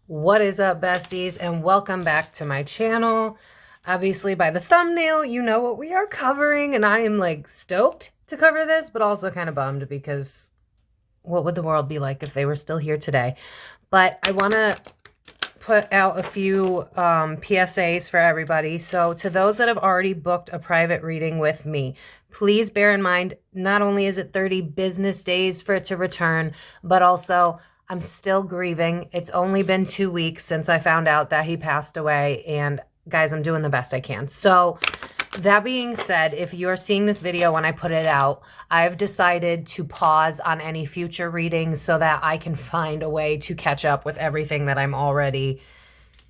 What is up, besties, and welcome back to my channel. Obviously, by the thumbnail, you know what we are covering, and I am like stoked to cover this, but also kind of bummed because what would the world be like if they were still here today? But I want to put out a few PSAs for everybody. So to those that have already booked a private reading with me, please bear in mind, not only is it 30 business days for it to return, but also I'm still grieving. It's only been 2 weeks since I found out that he passed away, and guys, I'm doing the best I can. So that being said, if you're seeing this video when I put it out, I've decided to pause on any future readings so that I can find a way to catch up with everything that I'm already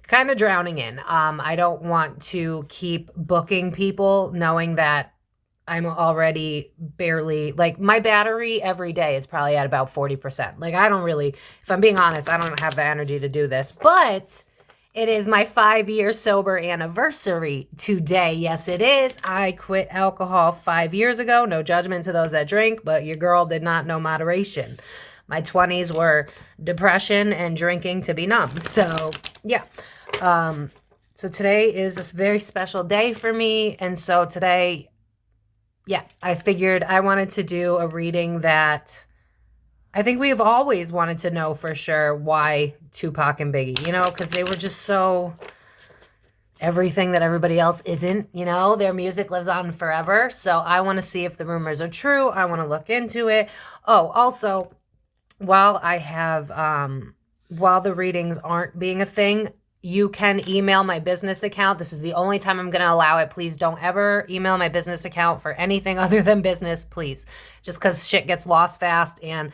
kind of drowning in. I don't want to keep booking people knowing that I'm already barely, like, my battery every day is probably at about 40%. Like, I don't really, if I'm being honest, I don't have the energy to do this, but it is my 5-year sober anniversary today. Yes, it is. I quit alcohol 5 years ago. No judgment to those that drink, but your girl did not know moderation. My 20s were depression and drinking to be numb. So, yeah. So today is this very special day for me. And so today, yeah, I figured I wanted to do a reading that I think we've always wanted to know for sure why Tupac and Biggie, you know, because they were just so everything that everybody else isn't, you know, their music lives on forever. So I want to see if the rumors are true. I want to look into it. Oh, also, while I have, while the readings aren't being a thing, you can email my business account. This is the only time I'm going to allow it. Please don't ever email my business account for anything other than business, please. Just because shit gets lost fast, and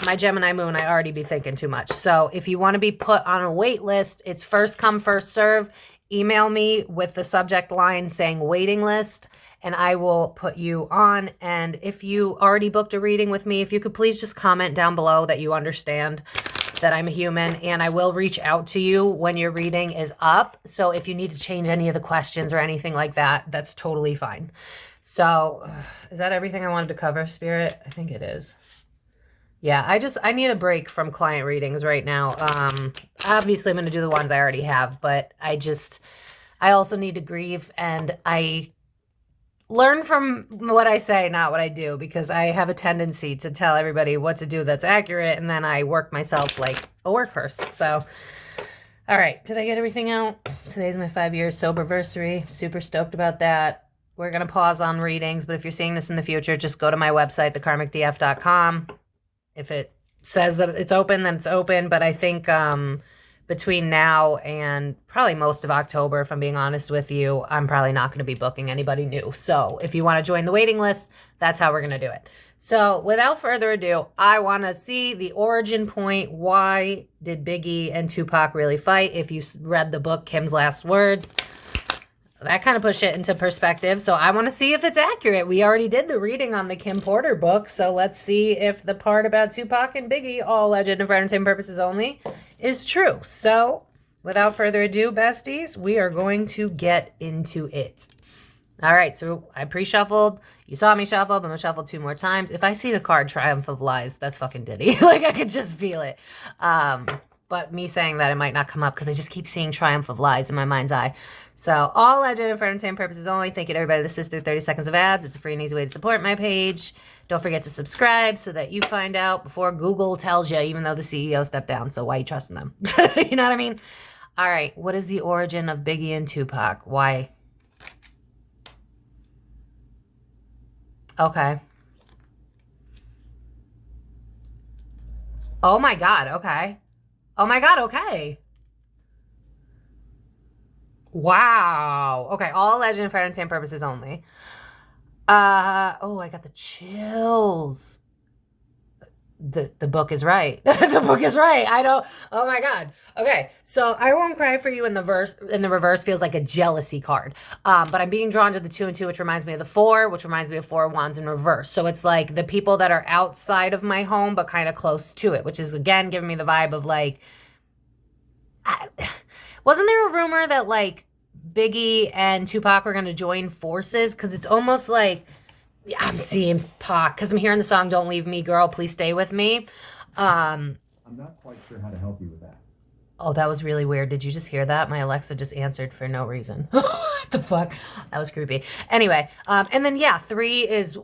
my Gemini moon, I already be thinking too much. So if you want to be put on a wait list, it's first come, first serve. Email me with the subject line saying waiting list, and I will put you on. And if you already booked a reading with me, if you could please just comment down below that you understand that I'm a human, and I will reach out to you when your reading is up. So if you need to change any of the questions or anything like that, that's totally fine. So is that everything I wanted to cover, Spirit? I think it is. Yeah, I need a break from client readings right now. Obviously I'm going to do the ones I already have, but I also need to grieve, and I learn from what I say, not what I do, because I have a tendency to tell everybody what to do that's accurate, and then I work myself like a workhorse. So, all right, did I get everything out? Today's my 5-year sober-versary. Super stoked about that. We're going to pause on readings, but if you're seeing this in the future, just go to my website, thekarmicdf.com. If it says that it's open, then it's open, but I think between now and probably most of October, if I'm being honest with you, I'm probably not going to be booking anybody new. So if you want to join the waiting list, that's how we're going to do it. So without further ado, I want to see the origin point. Why did Biggie and Tupac really fight? If you read the book, Kim's Last Words, that kind of puts it into perspective. So I want to see if it's accurate. We already did the reading on the Kim Porter book. So let's see if the part about Tupac and Biggie, all legend and for entertainment purposes only, is true. So without further ado, besties, we are going to get into it. All right, so I pre-shuffled. You saw me shuffle. I'm going to shuffle 2 more times. If I see the card Triumph of Lies, that's fucking Diddy. Like, I could just feel it. But me saying that, it might not come up because I just keep seeing Triumph of Lies in my mind's eye. So all legend and for entertainment purposes only. Thank you to everybody that sits through 30 seconds of ads. It's a free and easy way to support my page. Don't forget to subscribe so that you find out before Google tells you, even though the CEO stepped down. So why are you trusting them? You know what I mean? All right. What is the origin of Biggie and Tupac? Why? Okay. Oh my God. Okay. Oh my God. Okay. Wow. Okay. All legend for entertainment purposes only. Oh, I got the chills. The book is right. The book is right. I don't, oh my God. Okay. So I won't cry for you in the reverse feels like a jealousy card. But I'm being drawn to the 2 and 2, which reminds me of the 4, which reminds me of 4 of Wands in reverse. So it's like the people that are outside of my home, but kind of close to it, which is again, giving me the vibe of like, wasn't there a rumor that like Biggie and Tupac were going to join forces, because it's almost like I'm seeing Pac, because I'm hearing the song "Don't Leave Me, Girl, Please Stay With Me." I'm not quite sure how to help you with that. Oh, that was really weird. Did you just hear that? My Alexa just answered for no reason. What the fuck? That was creepy. Anyway, and then yeah, 3 is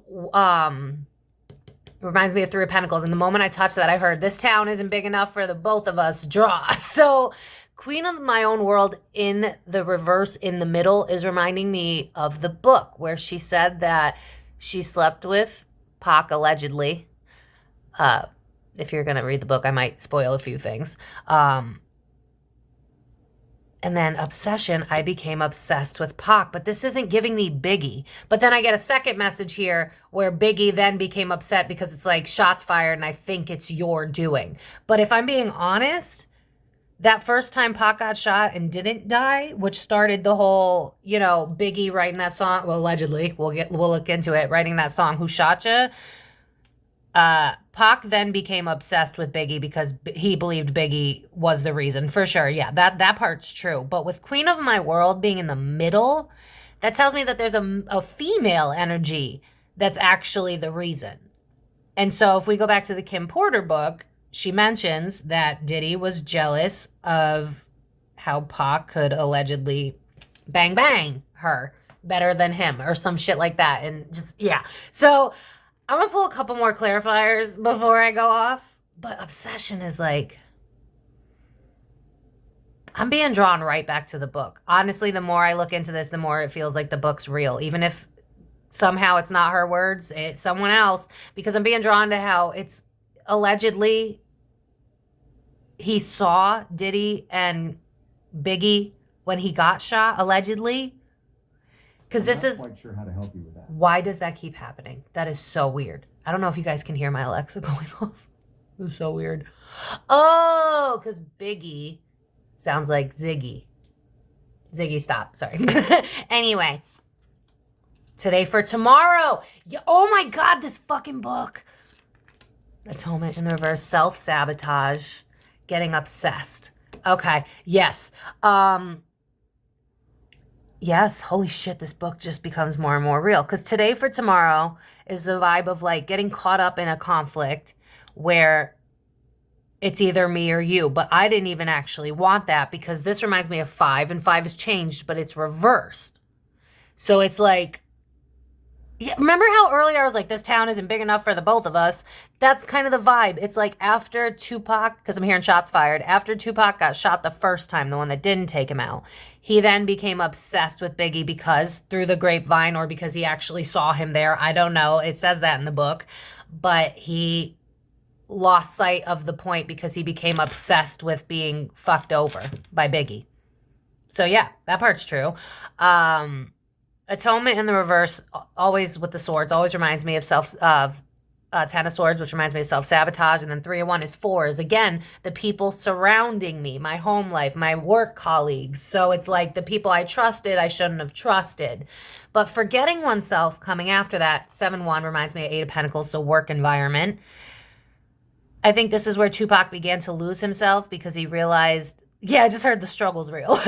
reminds me of 3 of Pentacles. And the moment I touched that, I heard this town isn't big enough for the both of us. Draw. So Queen of My Own World in the reverse in the middle is reminding me of the book where she said that she slept with Pac allegedly. If you're going to read the book, I might spoil a few things. And then obsession, I became obsessed with Pac. But this isn't giving me Biggie. But then I get a second message here where Biggie then became upset because it's like shots fired and I think it's your doing. But if I'm being honest, that first time Pac got shot and didn't die, which started the whole, you know, Biggie writing that song, well, allegedly, we'll look into it, writing that song, Who Shot Ya? Pac then became obsessed with Biggie because he believed Biggie was the reason, for sure. Yeah, that part's true. But with Queen of My World being in the middle, that tells me that there's a female energy that's actually the reason. And so if we go back to the Kim Porter book, she mentions that Diddy was jealous of how Pac could allegedly bang bang her better than him or some shit like that. And just, yeah. So I'm going to pull a couple more clarifiers before I go off. But obsession is like, I'm being drawn right back to the book. Honestly, the more I look into this, the more it feels like the book's real. Even if somehow it's not her words, it's someone else. Because I'm being drawn to how it's allegedly he saw Diddy and Biggie when he got shot, allegedly. Because this is... I'm not quite sure how to help you with that. Why does that keep happening? That is so weird. I don't know if you guys can hear my Alexa going off. It was so weird. Oh, because Biggie sounds like Ziggy. Ziggy, stop. Sorry. Anyway. Today for tomorrow. Yeah, oh my God, this fucking book. Atonement in the reverse. Self-sabotage. Getting obsessed. Okay. Yes. Yes, holy shit, this book just becomes more and more real. Because today for tomorrow is the vibe of like getting caught up in a conflict where it's either me or you. But I didn't even actually want that because this reminds me of 5. And 5 has changed, but it's reversed. So it's like, yeah, remember how earlier I was like, this town isn't big enough for the both of us? That's kind of the vibe. It's like after Tupac, because I'm hearing shots fired, after Tupac got shot the first time, the one that didn't take him out, he then became obsessed with Biggie because through the grapevine or because he actually saw him there. I don't know. It says that in the book. But he lost sight of the point because he became obsessed with being fucked over by Biggie. So yeah, that part's true. Atonement in the reverse, always with the swords, always reminds me of 10 of swords, which reminds me of self-sabotage. And then 3 of 1 is 4 is, again, the people surrounding me, my home life, my work colleagues. So it's like the people I trusted, I shouldn't have trusted. But forgetting oneself coming after that, 7-1 reminds me of 8 of Pentacles, so work environment. I think this is where Tupac began to lose himself because he realized, yeah, I just heard the struggle's real.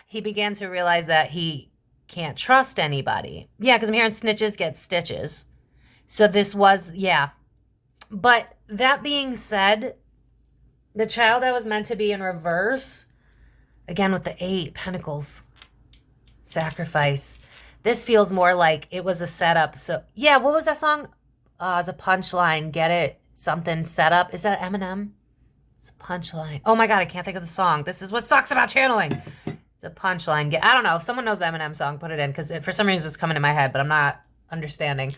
He began to realize that he can't trust anybody. Yeah, because I'm hearing snitches get stitches. So this was, yeah. But that being said, the child that was meant to be in reverse, again with the 8 Pentacles, sacrifice. This feels more like it was a setup. So yeah, what was that song? It's a punchline. Get it? Something set up. Is that Eminem? It's a punchline. Oh my God, I can't think of the song. This is what sucks about channeling. It's a punchline. I don't know. If someone knows the Eminem song, put it in. Because for some reason it's coming in my head, but I'm not understanding.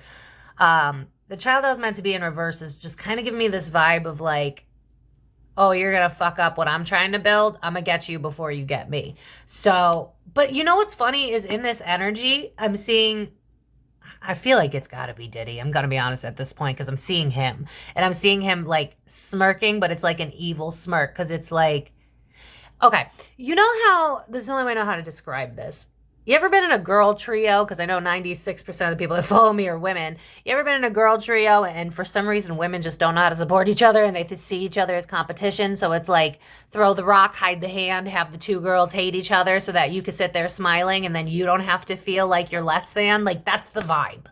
The child that was meant to be in reverse is just kind of giving me this vibe of like, oh, you're going to fuck up what I'm trying to build. I'm going to get you before you get me. So, but you know what's funny is in this energy, I'm seeing, I feel like it's got to be Diddy. I'm going to be honest at this point because I'm seeing him. And I'm seeing him like smirking, but it's like an evil smirk because it's like, okay, you know how, this is the only way I know how to describe this. You ever been in a girl trio? Because I know 96% of the people that follow me are women. You ever been in a girl trio and for some reason women just don't know how to support each other and they see each other as competition? So it's like throw the rock, hide the hand, have the two girls hate each other so that you can sit there smiling and then you don't have to feel like you're less than. Like, that's the vibe.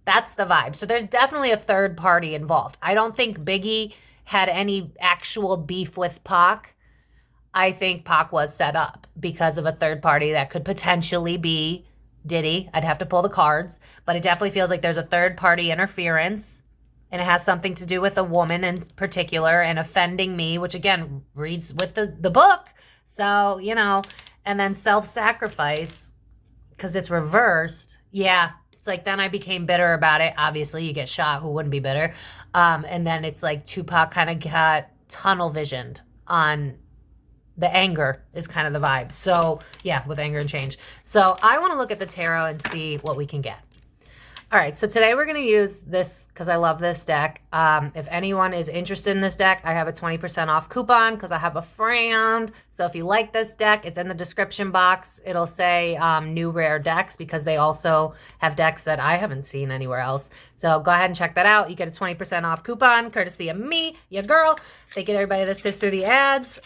That's the vibe. So there's definitely a third party involved. I don't think Biggie had any actual beef with Pac. I think Pac was set up because of a third party that could potentially be Diddy. I'd have to pull the cards, but it definitely feels like there's a third party interference, and it has something to do with a woman in particular and offending me, which again reads with the book. So, you know, and then self-sacrifice because it's reversed. Yeah, it's like then I became bitter about it. Obviously, you get shot. Who wouldn't be bitter? And then it's like Tupac kind of got tunnel visioned on the anger is kind of the vibe. So yeah, with anger and change. So I want to look at the tarot and see what we can get. All right, so today we're going to use this because I love this deck. If anyone is interested in this deck, I have a 20% off coupon because I have a friend. So if you like this deck, it's in the description box. It'll say new rare decks because they also have decks that I haven't seen anywhere else. So go ahead and check that out. You get a 20% off coupon courtesy of me, your girl. Thank you to everybody that sits through the ads.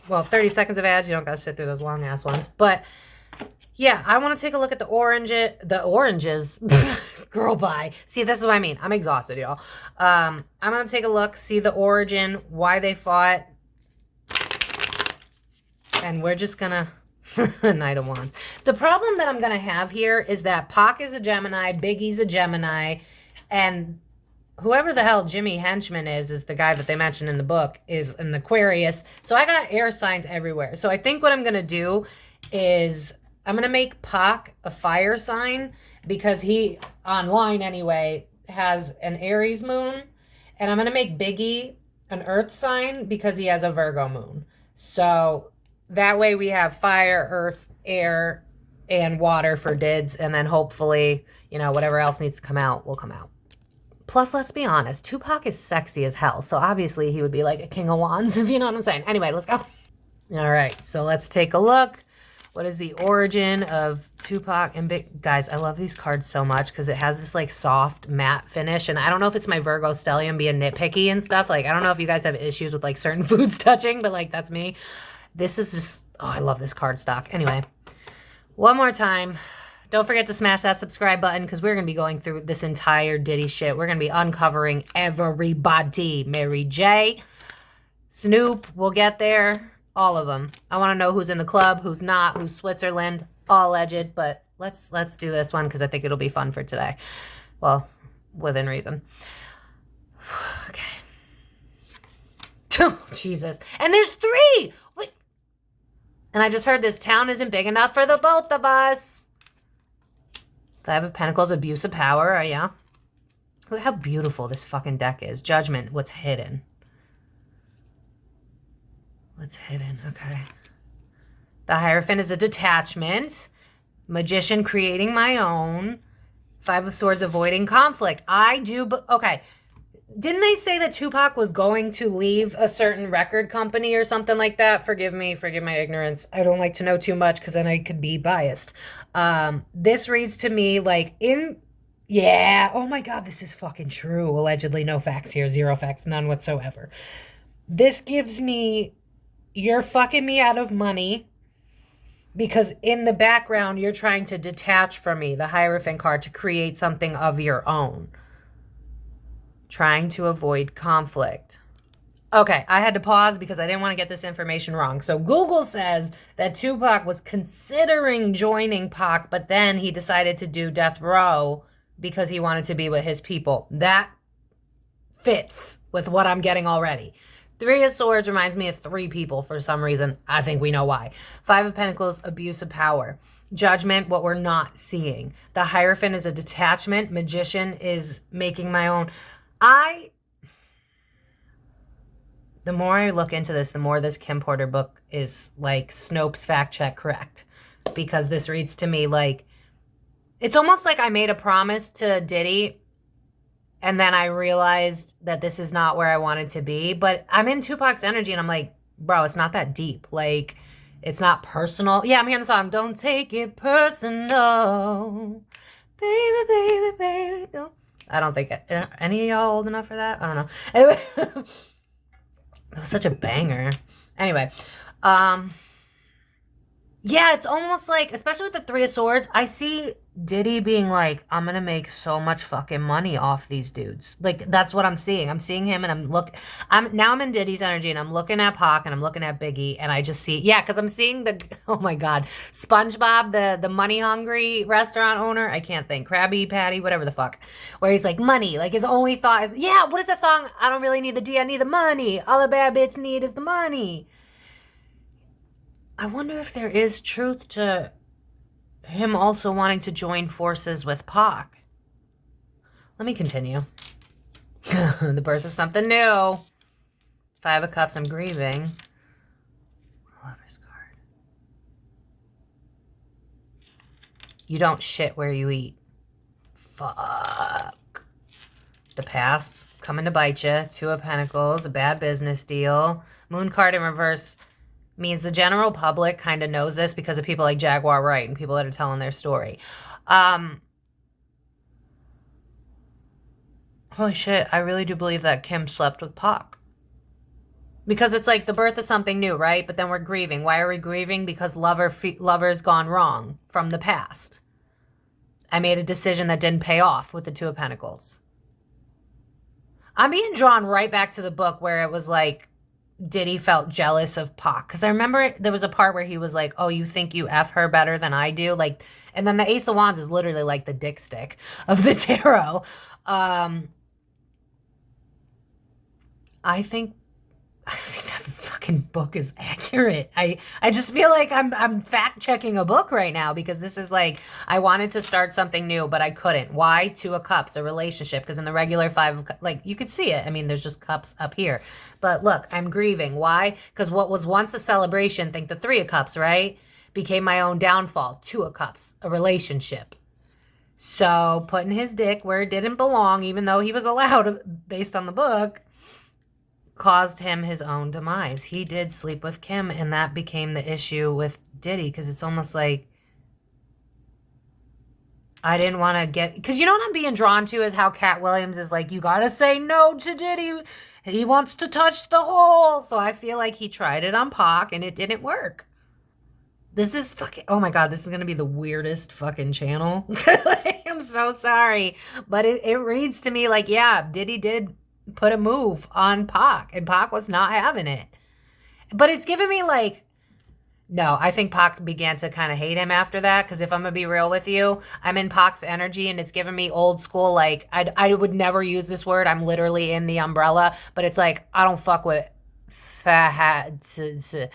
Well, 30 seconds of ads. You don't got to sit through those long ass ones. But yeah, I want to take a look at the oranges. Girl, bye. See, this is what I mean. I'm exhausted, y'all. I'm going to take a look, see the origin, why they fought. And we're just going to... Knight of Wands. The problem that I'm going to have here is that Pac is a Gemini, Biggie's a Gemini, and whoever the hell Jimmy Henchman is the guy that they mentioned in the book, is an Aquarius. So I got air signs everywhere. So I think what I'm going to do is... I'm going to make Pac a fire sign because he, online anyway, has an Aries moon. And I'm going to make Biggie an earth sign because he has a Virgo moon. So that way we have fire, earth, air, and water for dids. And then hopefully, you know, whatever else needs to come out will come out. Plus, let's be honest, Tupac is sexy as hell. So obviously he would be like a king of wands, if you know what I'm saying. Anyway, let's go. All right, so let's take a look. What is the origin of Tupac and Big? Guys, I love these cards so much because it has this like soft matte finish. And I don't know if it's my Virgo stellium being nitpicky and stuff. Like, I don't know if you guys have issues with like certain foods touching, but like that's me. This is just, oh, I love this card stock. Anyway, one more time. Don't forget to smash that subscribe button because we're going to be going through this entire Diddy shit. We're going to be uncovering everybody. Mary J, Snoop, we'll get there. All of them. I want to know who's in the club, who's not, who's Switzerland, all alleged, but let's do this one because I think it'll be fun for today. Well, within reason. Okay. Oh, Jesus. And there's 3! Wait. And I just heard this town isn't big enough for the both of us. 5 of Pentacles, abuse of power, yeah. Look how beautiful this fucking deck is. Judgment, what's hidden. What's hidden? Okay. The Hierophant is a detachment. Magician, creating my own. 5 of Swords, avoiding conflict. I do, but okay. Didn't they say that Tupac was going to leave a certain record company or something like that? Forgive me, forgive my ignorance. I don't like to know too much because then I could be biased. This reads to me like yeah, oh my God, this is fucking true. Allegedly, no facts here, 0 facts, none whatsoever. This gives me... You're fucking me out of money because in the background, you're trying to detach from me, the Hierophant card, to create something of your own. Trying to avoid conflict. Okay, I had to pause because I didn't want to get this information wrong. So Google says that Tupac was considering joining Pac, but then he decided to do death row because he wanted to be with his people. That fits with what I'm getting already. 3 of Swords reminds me of 3 people for some reason. I think we know why. 5 of Pentacles, abuse of power. Judgment, what we're not seeing. The Hierophant is a detachment. Magician is making my own. The more I look into this, the more this Kim Porter book is like Snopes fact check correct. Because this reads to me like, it's almost like I made a promise to Diddy and then I realized that this is not where I wanted to be. But I'm in Tupac's energy and I'm like, bro, it's not that deep. Like, It's not personal. Yeah, I'm hearing the song, don't take it personal. Baby, baby, baby. No. I don't think any of y'all old enough for that? I don't know. Anyway, that was such a banger. Anyway, yeah, it's almost like, especially with the Three of Swords, I see Diddy being like, I'm gonna make so much fucking money off these dudes. Like, that's what I'm seeing. I'm seeing him and I'm in Diddy's energy and I'm looking at Pac and I'm looking at Biggie and I just see, yeah, because I'm seeing oh my God, SpongeBob, the money hungry restaurant owner. I can't think, Krabby Patty, whatever the fuck, where he's like, money. Like, his only thought is, yeah, what is that song? I don't really need the D, I need the money. All a bad bitch need is the money. I wonder if there is truth to him also wanting to join forces with Pac. Let me continue. The birth of something new. Five of Cups, I'm grieving. Lover's card. You don't shit where you eat. Fuck. The past coming to bite you. Two of Pentacles, a bad business deal. Moon card in reverse means the general public kind of knows this because of people like Jaguar Wright and people that are telling their story. Holy shit, I really do believe that Kim slept with Pac. Because it's like the birth of something new, right? But then we're grieving. Why are we grieving? Because lover's gone wrong from the past. I made a decision that didn't pay off with the Two of Pentacles. I'm being drawn right back to the book where it was like, Diddy felt jealous of Pac. Because I remember there was a part where he was like, oh, you think you F her better than I do? Like, and then the Ace of Wands is literally like the dick stick of the tarot. I think that fucking book is accurate. I just feel like I'm fact checking a book right now because this is like, I wanted to start something new, but I couldn't. Why? Two of Cups, a relationship. Because in the regular Five of Cups, like you could see it. I mean, there's just cups up here. But look, I'm grieving. Why? Because what was once a celebration, think the Three of Cups, right? Became my own downfall. Two of Cups, a relationship. So putting his dick where it didn't belong, even though he was allowed based on the book, caused him his own demise. He did sleep with Kim, and that became the issue with Diddy, because it's almost like I didn't want to get... Because you know what I'm being drawn to is how Cat Williams is like, you got to say no to Diddy. He wants to touch the hole. So I feel like he tried it on Pac, and it didn't work. This is fucking... Oh my God, this is going to be the weirdest fucking channel. I'm so sorry. But it reads to me like, yeah, Diddy did put a move on Pac, and Pac was not having it. But it's giving me like, no, I think Pac began to kind of hate him after that, because if I'm going to be real with you, I'm in Pac's energy, and it's giving me old school, like, I would never use this word. I'm literally in the umbrella, but it's like, I don't fuck with F-A-G-G-O-T.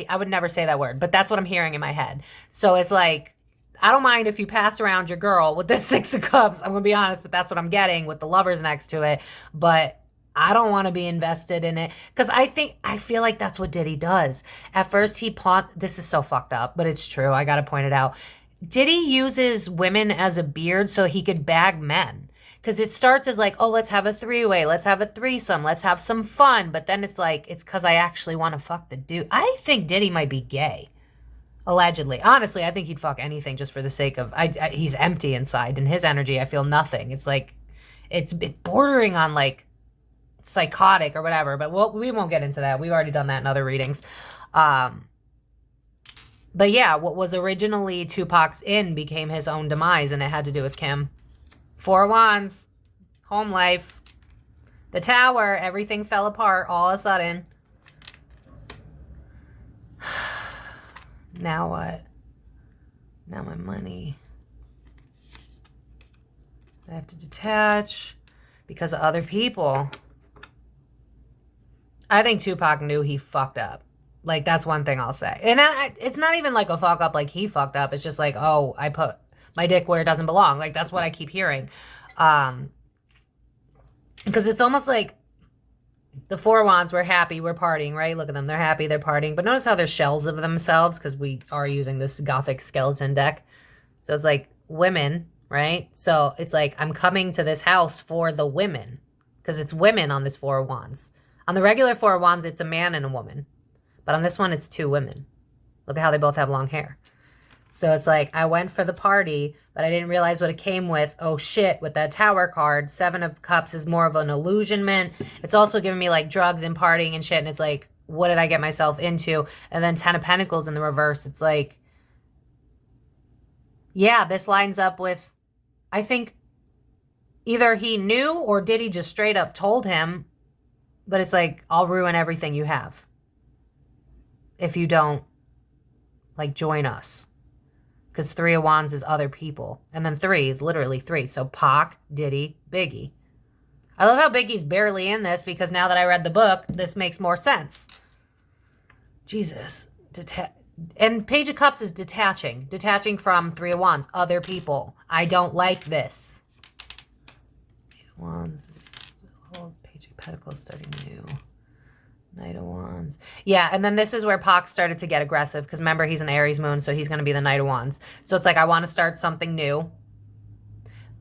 I would never say that word, but that's what I'm hearing in my head. So it's like, I don't mind if you pass around your girl with the Six of Cups. I'm going to be honest, but that's what I'm getting with the lovers next to it. But I don't want to be invested in it. Because I feel like that's what Diddy does. At first, this is so fucked up, but it's true. I got to point it out. Diddy uses women as a beard so he could bag men. Because it starts as like, oh, let's have a three-way. Let's have a threesome. Let's have some fun. But then it's like, it's because I actually want to fuck the dude. I think Diddy might be gay. Allegedly. Honestly, I think he'd fuck anything just for the sake of... he's empty inside. In his energy, I feel nothing. It's like... It's bordering on, like, psychotic or whatever. But we won't get into that. We've already done that in other readings. But yeah, what was originally Tupac's in became his own demise, and it had to do with Kim. Four of Wands. Home life. The Tower. Everything fell apart all of a sudden. Now what? Now my money. I have to detach because of other people. I think Tupac knew he fucked up. Like, that's one thing I'll say. And it's not even like a fuck up like he fucked up. It's just like, oh, I put my dick where it doesn't belong. Like, that's what I keep hearing. Because it's almost like the Four of Wands, we're happy, we're partying, right? Look at them, they're happy, they're partying. But notice how they're shells of themselves, because we are using this gothic skeleton deck. So it's like women, right? So it's like, I'm coming to this house for the women, because it's women on this Four of Wands. On the regular Four of Wands, it's a man and a woman. But on this one, it's 2 women. Look at how they both have long hair. So it's like, I went for the party, but I didn't realize what it came with. Oh shit, with that Tower card, 7 of Cups is more of an illusionment. It's also giving me like drugs and partying and shit. And it's like, what did I get myself into? And then 10 of Pentacles in the reverse. It's like, yeah, this lines up with, I think either he knew or Diddy just straight up told him, but it's like, I'll ruin everything you have if you don't like join us. Because 3 of Wands is other people. And then 3 is literally 3. So Pac, Diddy, Biggie. I love how Biggie's barely in this because now that I read the book, this makes more sense. Jesus. And Page of Cups is detaching. Detaching from 3 of Wands. Other people. I don't like this. 8 of Wands. Page of Pentacles starting new. Knight of Wands. Yeah, and then this is where Pac started to get aggressive because remember, he's an Aries moon, so he's going to be the Knight of Wands. So it's like, I want to start something new.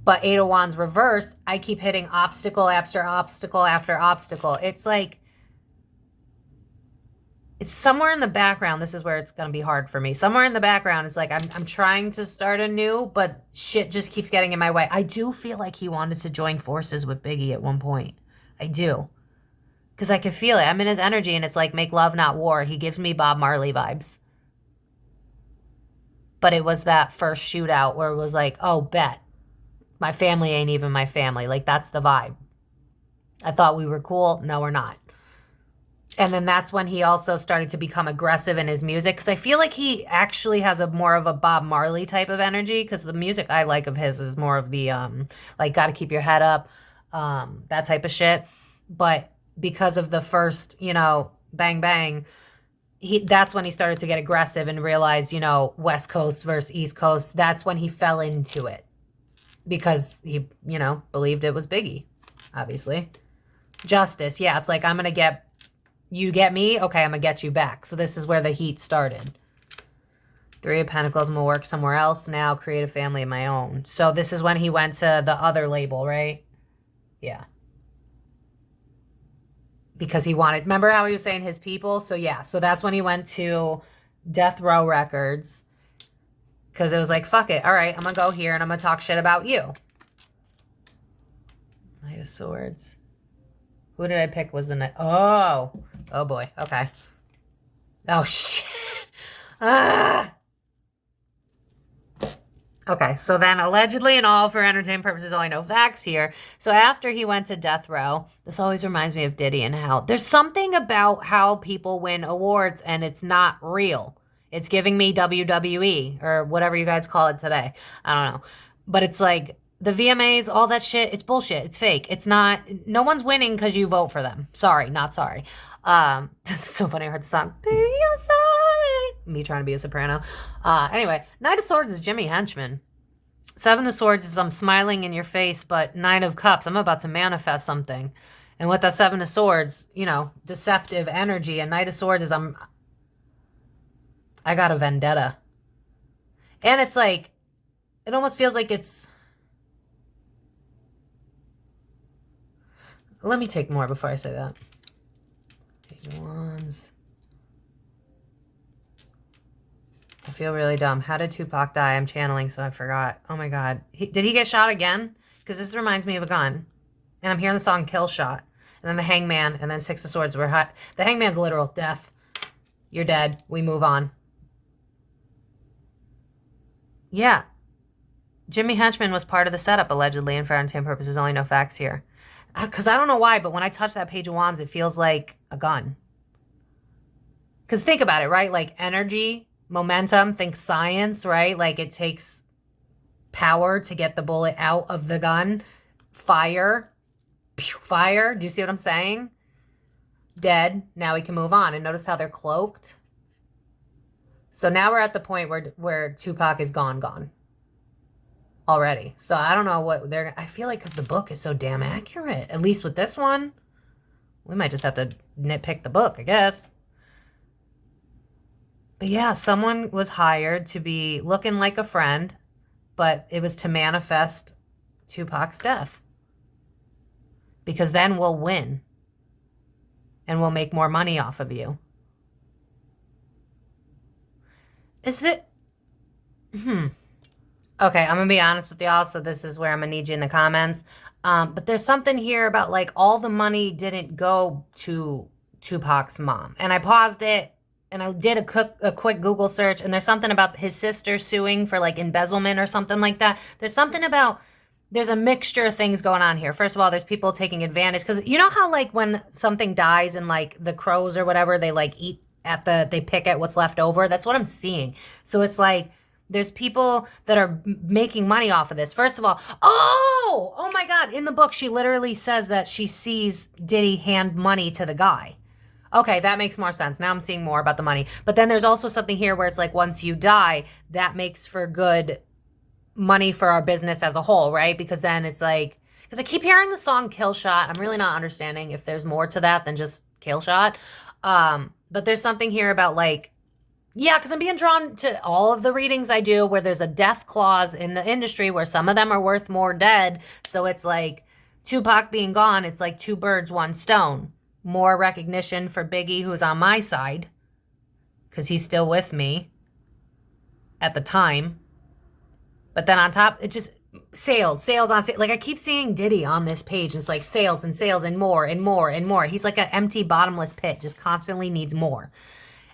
But 8 of Wands reversed, I keep hitting obstacle after obstacle after obstacle. It's like, it's somewhere in the background. This is where it's going to be hard for me. Somewhere in the background, it's like, I'm trying to start anew, but shit just keeps getting in my way. I do feel like he wanted to join forces with Biggie at one point. I do. Because I can feel it. I'm in his energy, and it's like, make love, not war. He gives me Bob Marley vibes. But it was that first shootout where it was like, oh, bet. My family ain't even my family. Like, that's the vibe. I thought we were cool. No, we're not. And then that's when he also started to become aggressive in his music. Because I feel like he actually has a more of a Bob Marley type of energy. Because the music I like of his is more of the, like, gotta keep your head up. That type of shit. But because of the first, you know, bang, bang, that's when he started to get aggressive and realize, you know, West Coast versus East Coast. That's when he fell into it. Because he, you know, believed it was Biggie, obviously. Justice. Yeah, it's like, I'm going to get, you get me? Okay, I'm going to get you back. So this is where the heat started. 3 of Pentacles, I'm going to work somewhere else now, create a family of my own. So this is when he went to the other label, right? Yeah. Because he wanted, remember how he was saying his people? So yeah, so that's when he went to Death Row Records. Because it was like, fuck it. All right, I'm going to go here and I'm going to talk shit about you. Knight of Swords. Who did I pick was the knight? Oh. Oh boy. Okay. Oh shit. Ah. Okay, so then allegedly and all for entertainment purposes, only no facts here. So after he went to death row, this always reminds me of Diddy and how there's something about how people win awards and it's not real. It's giving me WWE or whatever you guys call it today. I don't know. But it's like the VMAs, all that shit, it's bullshit. It's fake. It's not, no one's winning because you vote for them. Sorry, not sorry. It's so funny. I heard the song, Baby, I'm sorry. Me trying to be a soprano. Anyway, Knight of Swords is Jimmy Henchman. 7 of Swords is I'm smiling in your face, but 9 of Cups, I'm about to manifest something. And with that 7 of Swords, you know, deceptive energy. And Knight of Swords is I got a vendetta. And it's like, it almost feels like it's, let me take more before I say that. Page of Wands. I feel really dumb. How did Tupac die? I'm channeling, so I forgot. Oh my God. Did he get shot again? Because this reminds me of a gun. And I'm hearing the song Kill Shot. And then the Hangman. And then 6 of Swords were hot. The Hangman's literal death. You're dead. We move on. Yeah. Jimmy Henchman was part of the setup, allegedly, and for entertainment purposes, only no facts here. Because I don't know why, but when I touch that Page of Wands, it feels like a gun. Because think about it, right? Like energy, momentum, think science, right? Like it takes power to get the bullet out of the gun. Fire. Fire. Do you see what I'm saying? Dead. Now we can move on. And notice how they're cloaked. So now we're at the point where Tupac is gone. Already. So I don't know what they're, I feel like because the book is so damn accurate, at least with this one. We might just have to nitpick the book, I guess. But yeah, someone was hired to be looking like a friend, but it was to manifest Tupac's death. Because then we'll win. And we'll make more money off of you. Is it? Okay, I'm gonna be honest with y'all, so this is where I'm gonna need you in the comments. But there's something here about like all the money didn't go to Tupac's mom. And I paused it and I did a quick Google search, and there's something about his sister suing for like embezzlement or something like that. There's something about, there's a mixture of things going on here. First of all, there's people taking advantage, because you know how like when something dies and like the crows or whatever, they like eat at they pick at what's left over. That's what I'm seeing. So it's like, there's people that are making money off of this. First of all, oh my God. In the book, she literally says that she sees Diddy hand money to the guy. Okay, that makes more sense. Now I'm seeing more about the money. But then there's also something here where it's like, once you die, that makes for good money for our business as a whole, right? Because then it's like, because I keep hearing the song Kill Shot. I'm really not understanding if there's more to that than just Kill Shot. But there's something here about like, yeah, because I'm being drawn to all of the readings I do where there's a death clause in the industry where some of them are worth more dead. So it's like Tupac being gone, it's like 2 birds, 1 stone. More recognition for Biggie, who's on my side, because he's still with me at the time. But then on top, it just sales on sales. Like I keep seeing Diddy on this page. It's like sales and sales and more and more and more. He's like an empty, bottomless pit, just constantly needs more.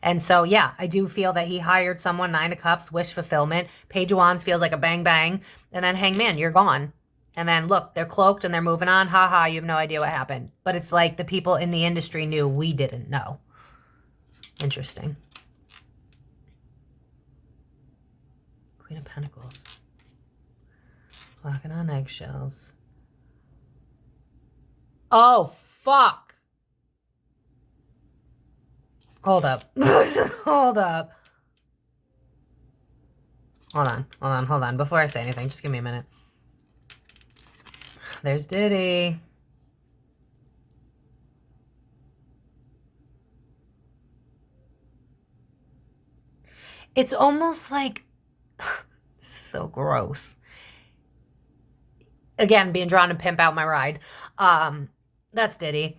And so, yeah, I do feel that he hired someone, 9 of Cups, wish fulfillment. Page of Wands feels like a bang, bang. And then Hangman, you're gone. And then, look, they're cloaked and they're moving on. Ha ha, you have no idea what happened. But it's like the people in the industry knew, we didn't know. Interesting. Queen of Pentacles. Walking on eggshells. Oh, fuck. Hold up. Hold up. Hold on. Before I say anything, just give me a minute. There's Diddy. It's almost like, so gross. Again, being drawn to pimp out my ride. That's Diddy.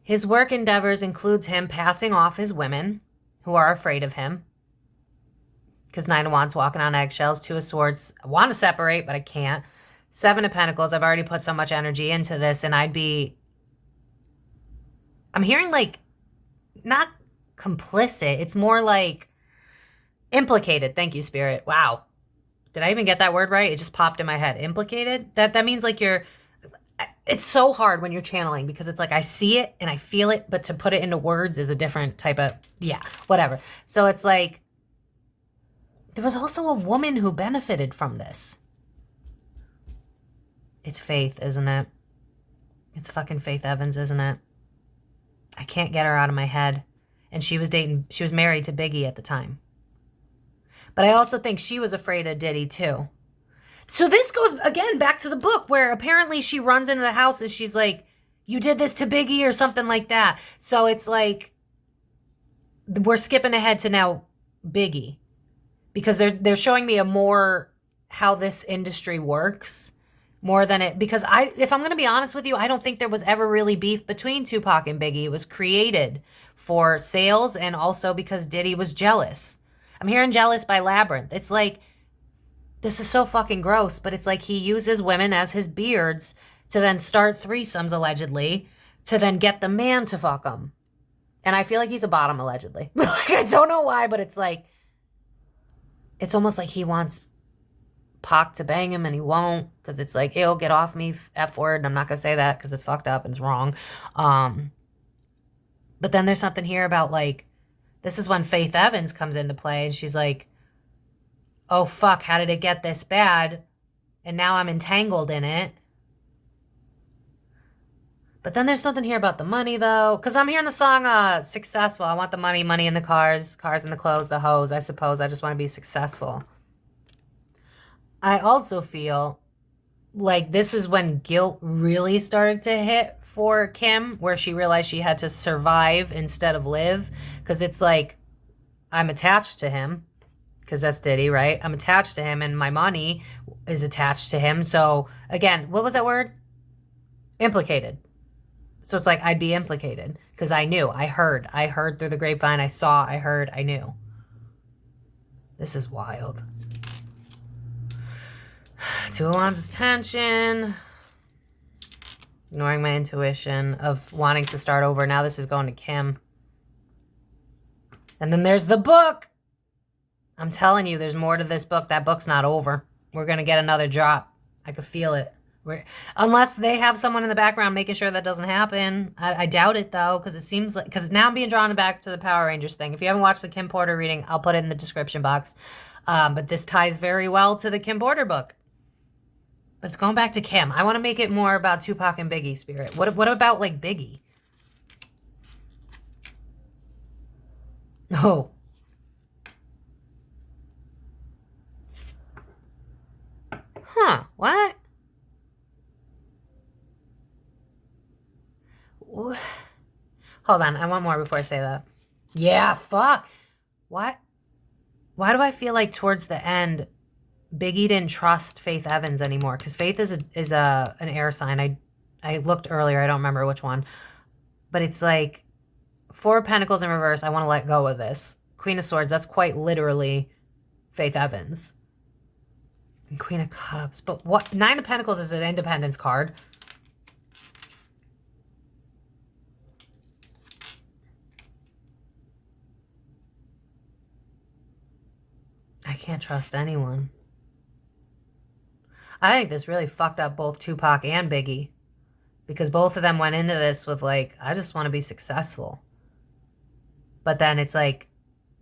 His work endeavors includes him passing off his women who are afraid of him. Because 9 of Wands, walking on eggshells. 2 of Swords, I want to separate, but I can't. 7 of Pentacles, I've already put so much energy into this, and I'm hearing like, not complicit. It's more like implicated. Thank you, Spirit. Wow. Did I even get that word right? It just popped in my head. Implicated? That means like it's so hard when you're channeling, because it's like I see it and I feel it, but to put it into words is a different type of, yeah, whatever. So it's like, there was also a woman who benefited from this. It's Faith, isn't it? It's fucking Faith Evans, isn't it? I can't get her out of my head. And she was married to Biggie at the time. But I also think she was afraid of Diddy too. So this goes, again, back to the book where apparently she runs into the house and she's like, you did this to Biggie or something like that. So it's like, we're skipping ahead to now Biggie. Because they're showing me a more how this industry works more than it. Because if I'm going to be honest with you, I don't think there was ever really beef between Tupac and Biggie. It was created for sales and also because Diddy was jealous. I'm hearing Jealous by Labyrinth. It's like, this is so fucking gross, but it's like he uses women as his beards to then start threesomes, allegedly, to then get the man to fuck him. And I feel like he's a bottom, allegedly. I don't know why, but it's like, it's almost like he wants Pac to bang him and he won't, because it's like, ew, get off me, F word. And I'm not going to say that because it's fucked up and it's wrong. But then there's something here about like, this is when Faith Evans comes into play and she's like, oh, fuck, how did it get this bad? And now I'm entangled in it. But then there's something here about the money, though. Because I'm hearing the song Successful. I want the money, money in the cars in the clothes, the hoes, I suppose. I just want to be successful. I also feel like this is when guilt really started to hit for Kim, where she realized she had to survive instead of live. Because it's like, I'm attached to him. Because that's Diddy, right? I'm attached to him and my money is attached to him. So again, what was that word? Implicated. So it's like I'd be implicated because I knew, I heard through the grapevine, I saw, I heard, I knew. This is wild. Two of Wands is tension. Ignoring my intuition of wanting to start over. Now this is going to Kim. And then there's the book. I'm telling you, there's more to this book. That book's not over. We're going to get another drop. I could feel it. Unless they have someone in the background making sure that doesn't happen. I doubt it, though, because it seems like... Because now I'm being drawn back to the Power Rangers thing. If you haven't watched the Kim Porter reading, I'll put it in the description box. But this ties very well to the Kim Porter book. But it's going back to Kim. I want to make it more about Tupac and Biggie spirit. What about, like, Biggie? Oh. Huh. What? Hold on. I want more before I say that. Yeah, fuck. What? Why do I feel like towards the end... Biggie didn't trust Faith Evans anymore because Faith is an air sign. I looked earlier. I don't remember which one. But it's like 4 of Pentacles in reverse. I want to let go of this. Queen of Swords. That's quite literally Faith Evans. And Queen of Cups. But what? 9 of Pentacles is an independence card. I can't trust anyone. I think this really fucked up both Tupac and Biggie. Because both of them went into this with like, I just want to be successful. But then it's like,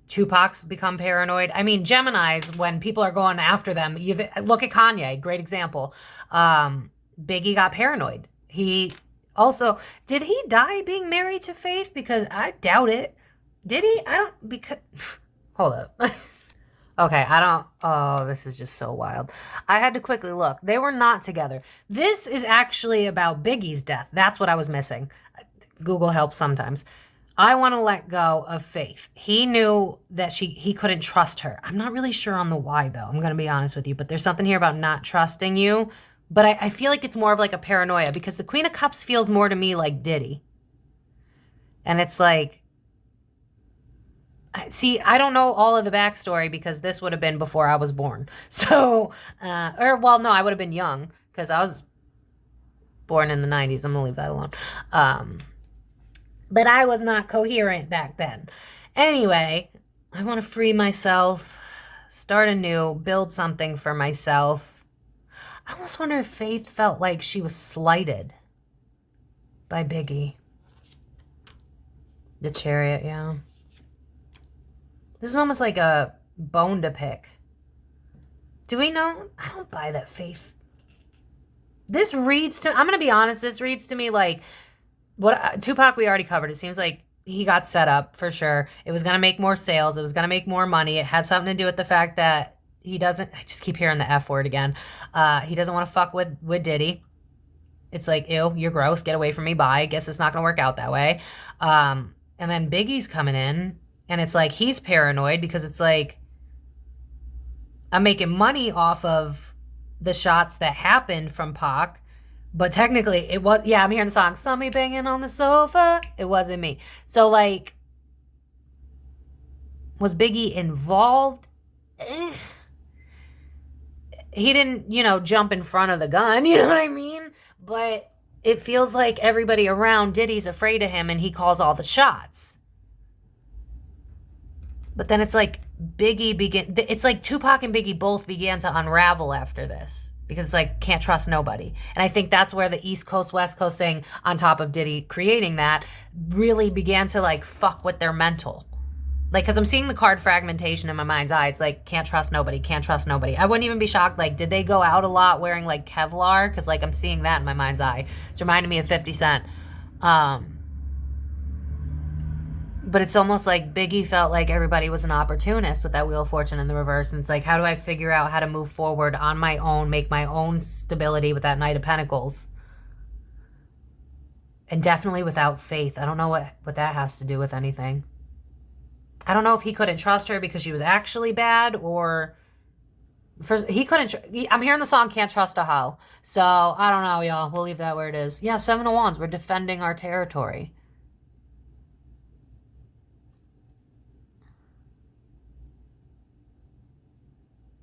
Tupac's become paranoid. I mean, Geminis, when people are going after them, look at Kanye, great example. Biggie got paranoid. He also, did he die being married to Faith? Because I doubt it. Did he? I don't, because, hold up. Okay, oh, this is just so wild. I had to quickly look. They were not together. This is actually about Biggie's death. That's what I was missing. Google helps sometimes. I want to let go of Faith. He knew that he couldn't trust her. I'm not really sure on the why, though. I'm going to be honest with you. But there's something here about not trusting you. But I feel like it's more of like a paranoia. Because the Queen of Cups feels more to me like Diddy. And it's like... See, I don't know all of the backstory because this would have been before I was born. So, well, no, I would have been young because I was born in the 90s. I'm going to leave that alone. But I was not coherent back then. Anyway, I want to free myself, start anew, build something for myself. I almost wonder if Faith felt like she was slighted by Biggie. The Chariot, yeah. This is almost like a bone to pick. Do we know? I don't buy that Faith. This reads to... I'm going to be honest. This reads to me like... Tupac we already covered. It seems like he got set up for sure. It was going to make more sales. It was going to make more money. It had something to do with the fact that he doesn't... I just keep hearing the F word again. He doesn't want to fuck with Diddy. It's like, ew, you're gross. Get away from me. Bye. I guess it's not going to work out that way. And then Biggie's coming in. And it's like he's paranoid because it's like I'm making money off of the shots that happened from Pac. But technically it was, yeah, I'm hearing the song, saw me banging on the sofa. It wasn't me. So like, was Biggie involved? He didn't, jump in front of the gun. You know what I mean? But it feels like everybody around Diddy's afraid of him and he calls all the shots. But then it's like it's like Tupac and Biggie both began to unravel after this. Because it's like, can't trust nobody. And I think that's where the East Coast, West Coast thing, on top of Diddy creating that, really began to like fuck with their mental. Like, because I'm seeing the card fragmentation in my mind's eye. It's like, can't trust nobody, can't trust nobody. I wouldn't even be shocked, like, did they go out a lot wearing like Kevlar? Because like, I'm seeing that in my mind's eye. It's reminding me of 50 Cent. But it's almost like Biggie felt like everybody was an opportunist with that Wheel of Fortune in the reverse. And it's like, how do I figure out how to move forward on my own, make my own stability with that Knight of Pentacles? And definitely without Faith. I don't know what that has to do with anything. I don't know if he couldn't trust her because she was actually bad or... he couldn't... I'm hearing the song Can't Trust a Hoe. So, I don't know, y'all. We'll leave that where it is. Yeah, 7 of Wands. We're defending our territory.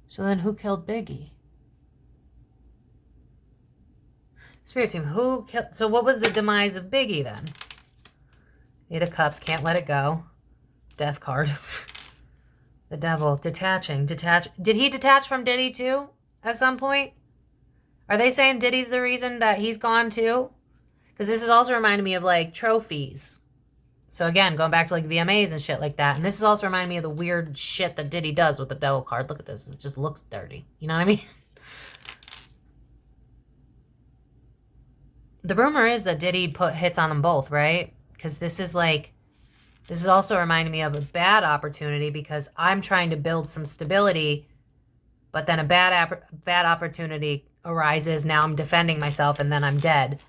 So then who killed Biggie? Spirit team, who killed... So what was the demise of Biggie then? Eight of Cups, can't let it go. Death card. The Devil, detaching. Did he detach from Diddy too at some point? Are they saying Diddy's the reason that he's gone too? Because this is also reminding me of like trophies. So again, going back to like VMAs and shit like that. And this is also reminding me of the weird shit that Diddy does with the Devil card. Look at this. It just looks dirty. You know what I mean? The rumor is that Diddy put hits on them both, right? Because this is also reminding me of a bad opportunity because I'm trying to build some stability, but then a bad opportunity arises. Now I'm defending myself and then I'm dead.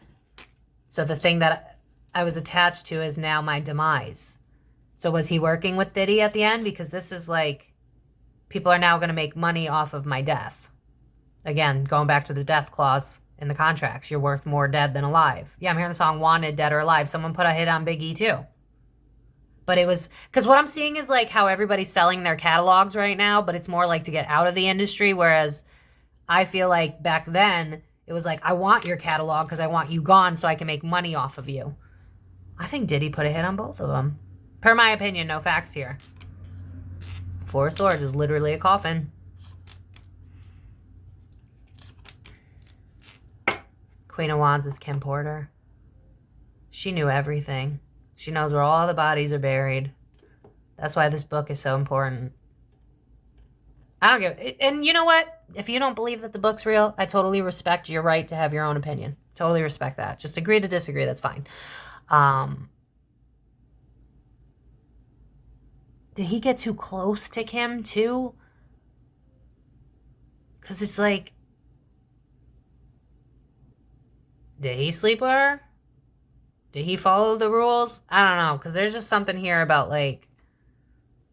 So the thing that I was attached to is now my demise. So was he working with Diddy at the end? Because this is like, people are now going to make money off of my death. Again, going back to the death clause in the contracts. You're worth more dead than alive. Yeah, I'm hearing the song Wanted, Dead or Alive. Someone put a hit on Biggie too. But it was, because what I'm seeing is like how everybody's selling their catalogs right now, but it's more like to get out of the industry. Whereas I feel like back then it was like, I want your catalog because I want you gone so I can make money off of you. I think Diddy put a hit on both of them. Per my opinion, no facts here. Four of Swords is literally a coffin. Queen of Wands is Kim Porter. She knew everything. She knows where all the bodies are buried. That's why this book is so important. I don't give it. And you know what? If you don't believe that the book's real, I totally respect your right to have your own opinion. Totally respect that. Just agree to disagree. That's fine. Did he get too close to Kim too? Because it's like, did he sleep with her? Did he follow the rules? I don't know, because there's just something here about, like,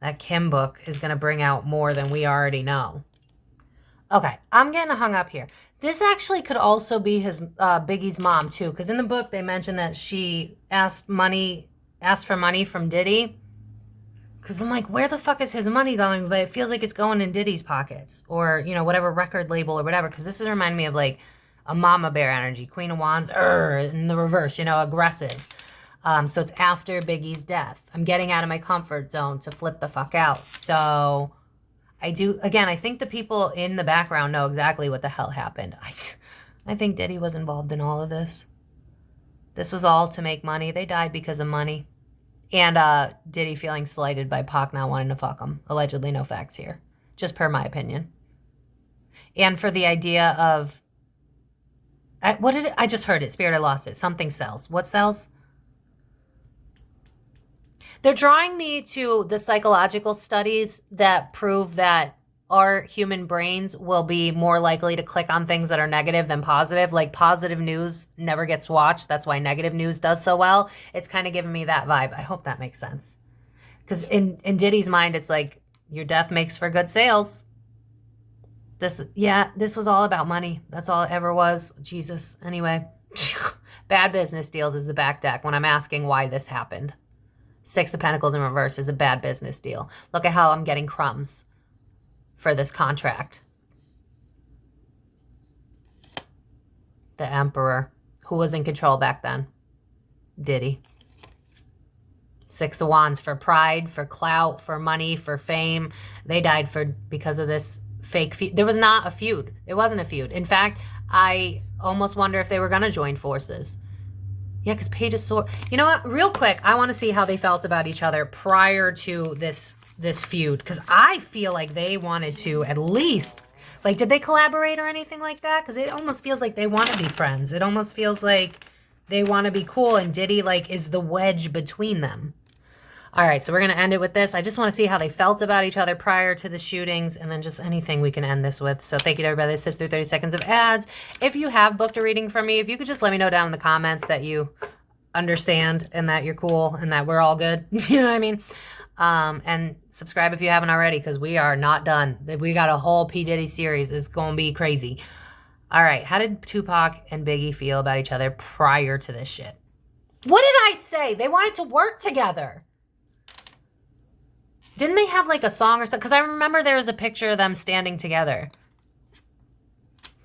that Kim book is going to bring out more than we already know. Okay, I'm getting hung up here. This actually could also be his Biggie's mom, too, because in the book they mentioned that she asked for money from Diddy. Because I'm like, where the fuck is his money going? But it feels like it's going in Diddy's pockets or, you know, whatever record label or whatever. Because this is reminding me of, like, a mama bear energy. Queen of Wands, in the reverse, you know, aggressive. So it's after Biggie's death. I'm getting out of my comfort zone to flip the fuck out. So I think the people in the background know exactly what the hell happened. I think Diddy was involved in all of this. This was all to make money. They died because of money. And Diddy feeling slighted by Pac not wanting to fuck him. Allegedly, no facts here. Just per my opinion. And for the idea of, I just heard it. Spirit, I lost it. Something sells. What sells? They're drawing me to the psychological studies that prove that our human brains will be more likely to click on things that are negative than positive. Like positive news never gets watched. That's why negative news does so well. It's kind of giving me that vibe. I hope that makes sense. Because in Diddy's mind, it's like your death makes for good sales. This was all about money. That's all it ever was. Jesus. Anyway, bad business deals is the back deck when I'm asking why this happened. Six of Pentacles in reverse is a bad business deal. Look at how I'm getting crumbs for this contract. The Emperor. Who was in control back then? Diddy. Six of Wands for pride, for clout, for money, for fame. They died because of this fake feud. There was not a feud. It wasn't a feud. In fact, I almost wonder if they were going to join forces. Yeah, because Page of Swords. You know what? Real quick, I want to see how they felt about each other prior to this feud. Because I feel like they wanted to at least, like, did they collaborate or anything like that? Because it almost feels like they want to be friends. It almost feels like they want to be cool. And Diddy, like, is the wedge between them. All right, so we're going to end it with this. I just want to see how they felt about each other prior to the shootings and then just anything we can end this with. So thank you to everybody that sits through 30 seconds of ads. If you have booked a reading from me, if you could just let me know down in the comments that you understand and that you're cool and that we're all good. You know what I mean? And subscribe if you haven't already because we are not done. We got a whole P Diddy series. It's going to be crazy. All right, how did Tupac and Biggie feel about each other prior to this shit? What did I say? They wanted to work together. Didn't they have like a song or something? Because I remember there was a picture of them standing together.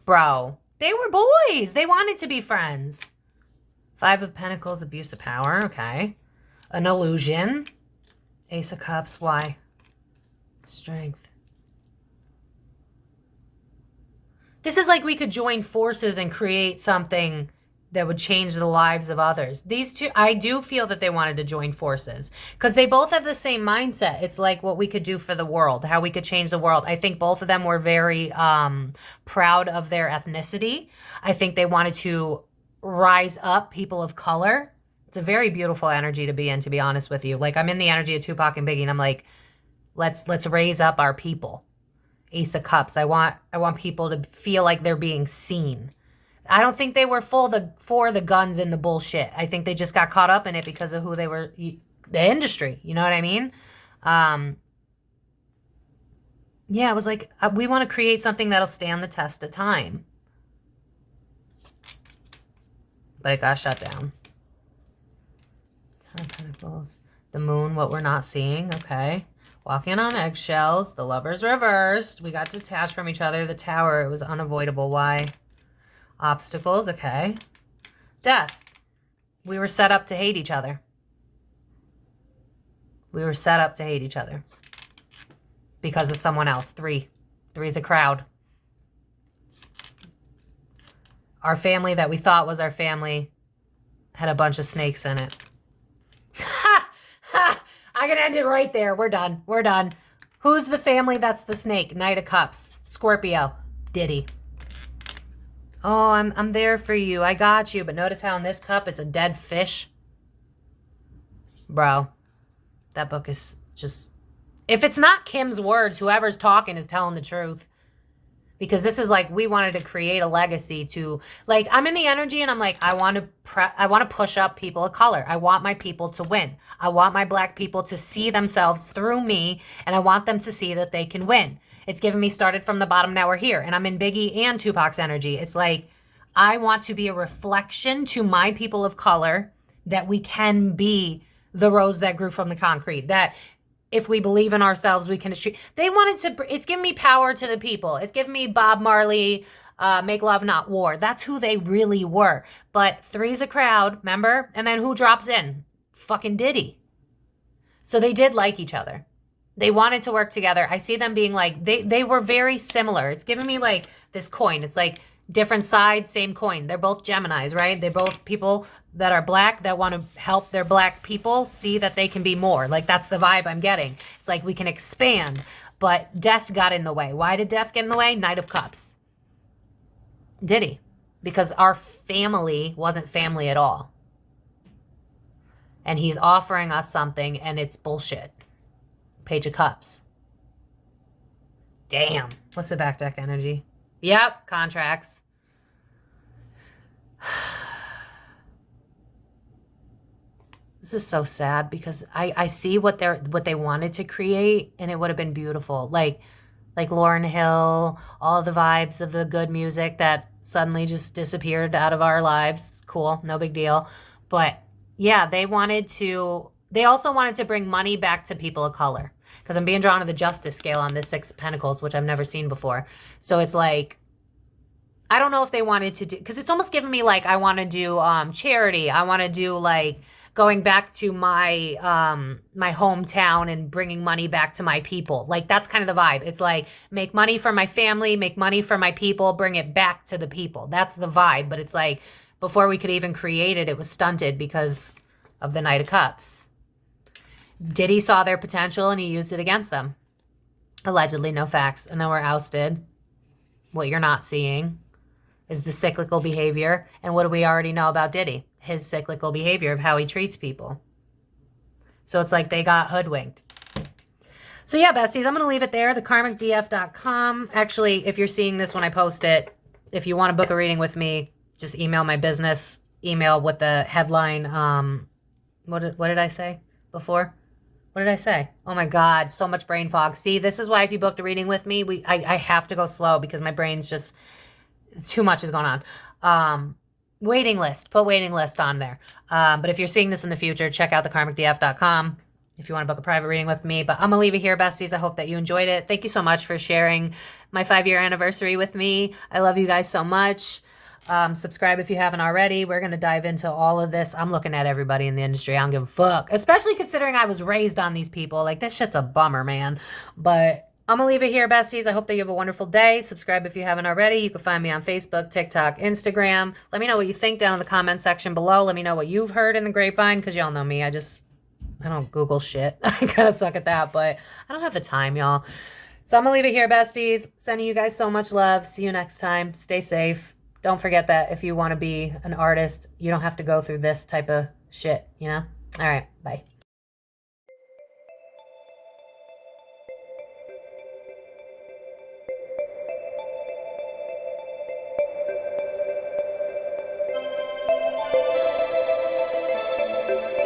Bro, they were boys. They wanted to be friends. 5 of Pentacles, abuse of power. Okay. An illusion. Ace of Cups. Why? Strength. This is like we could join forces and create something that would change the lives of others. These two, I do feel that they wanted to join forces because they both have the same mindset. It's like what we could do for the world, how we could change the world. I think both of them were very proud of their ethnicity. I think they wanted to rise up people of color. It's a very beautiful energy to be in, to be honest with you. Like, I'm in the energy of Tupac and Biggie, and I'm like, let's raise up our people. Ace of Cups. I want people to feel like they're being seen. I don't think they were for the guns and the bullshit. I think they just got caught up in it because of who they were, the industry. You know what I mean? Yeah, it was like, we want to create something that'll stand the test of time. But it got shut down. 10 of Pentacles. The Moon, what we're not seeing. Okay. Walking on eggshells. The Lovers reversed. We got detached from each other. The Tower, it was unavoidable. Why? Obstacles, okay. Death. We were set up to hate each other. We were set up to hate each other. Because of someone else. 3. 3's a crowd. Our family that we thought was our family had a bunch of snakes in it. Ha! Ha! I can end it right there. We're done. We're done. Who's the family that's the snake? Knight of Cups. Scorpio. Diddy. Oh, I'm there for you. I got you. But notice how in this cup it's a dead fish. Bro, that book is just... If it's not Kim's words, whoever's talking is telling the truth. Because this is like, we wanted to create a legacy to... Like, I'm in the energy and I'm like, I want to push up people of color. I want my people to win. I want my black people to see themselves through me. And I want them to see that they can win. It's given me started from the bottom, now we're here. And I'm in Biggie and Tupac's energy. It's like, I want to be a reflection to my people of color that we can be the rose that grew from the concrete. That if we believe in ourselves, we can achieve. They wanted to, it's given me power to the people. It's given me Bob Marley, Make Love Not War. That's who they really were. But 3's a crowd, remember? And then who drops in? Fucking Diddy. So they did like each other. They wanted to work together. I see them being like, they were very similar. It's giving me like this coin. It's like different sides, same coin. They're both Geminis, right? They're both people that are black that want to help their black people see that they can be more. Like, that's the vibe I'm getting. It's like we can expand, but death got in the way. Why did death get in the way? Knight of Cups. Diddy. Because our family wasn't family at all. And he's offering us something and it's bullshit. Page of Cups. Damn. What's the back deck energy? Yep, contracts. This is so sad because I see what they wanted to create and it would have been beautiful. Like Lauryn Hill, all the vibes of the good music that suddenly just disappeared out of our lives. Cool, no big deal. But yeah, they also wanted to bring money back to people of color. Because I'm being drawn to the justice scale on this 6 of Pentacles, which I've never seen before. So it's like, I don't know if they wanted to do, because it's almost giving me like, I want to do charity. I want to do like going back to my my hometown and bringing money back to my people. Like, that's kind of the vibe. It's like, make money for my family, make money for my people, bring it back to the people. That's the vibe. But it's like, before we could even create it, it was stunted because of the Knight of Cups. Diddy saw their potential and he used it against them. Allegedly, no facts. And then we're ousted. What you're not seeing is the cyclical behavior. And what do we already know about Diddy? His cyclical behavior of how he treats people. So it's like they got hoodwinked. So yeah, besties, I'm going to leave it there. thekarmicdf.com. Actually, if you're seeing this when I post it, if you want to book a reading with me, just email my business email with the headline. What did I say before? What did I say? Oh my God, so much brain fog. See, this is why if you booked a reading with me, I have to go slow because my brain's just, too much is going on. Waiting list, put waiting list on there. But if you're seeing this in the future, check out thekarmicdf.com. if you want to book a private reading with me. But I'm going to leave it here, besties. I hope that you enjoyed it. Thank you so much for sharing my 5-year anniversary with me. I love you guys so much. Subscribe if you haven't already. We're going to dive into all of this. I'm looking at everybody in the industry. I don't give a fuck. Especially considering I was raised on these people. Like, this shit's a bummer, man. But I'm going to leave it here, besties. I hope that you have a wonderful day. Subscribe if you haven't already. You can find me on Facebook, TikTok, Instagram. Let me know what you think down in the comment section below. Let me know what you've heard in the grapevine, because y'all know me. I don't Google shit. I kind of suck at that, but I don't have the time, y'all. So I'm going to leave it here, besties. Sending you guys so much love. See you next time. Stay safe. Don't forget that if you want to be an artist, you don't have to go through this type of shit, you know? All right. Bye.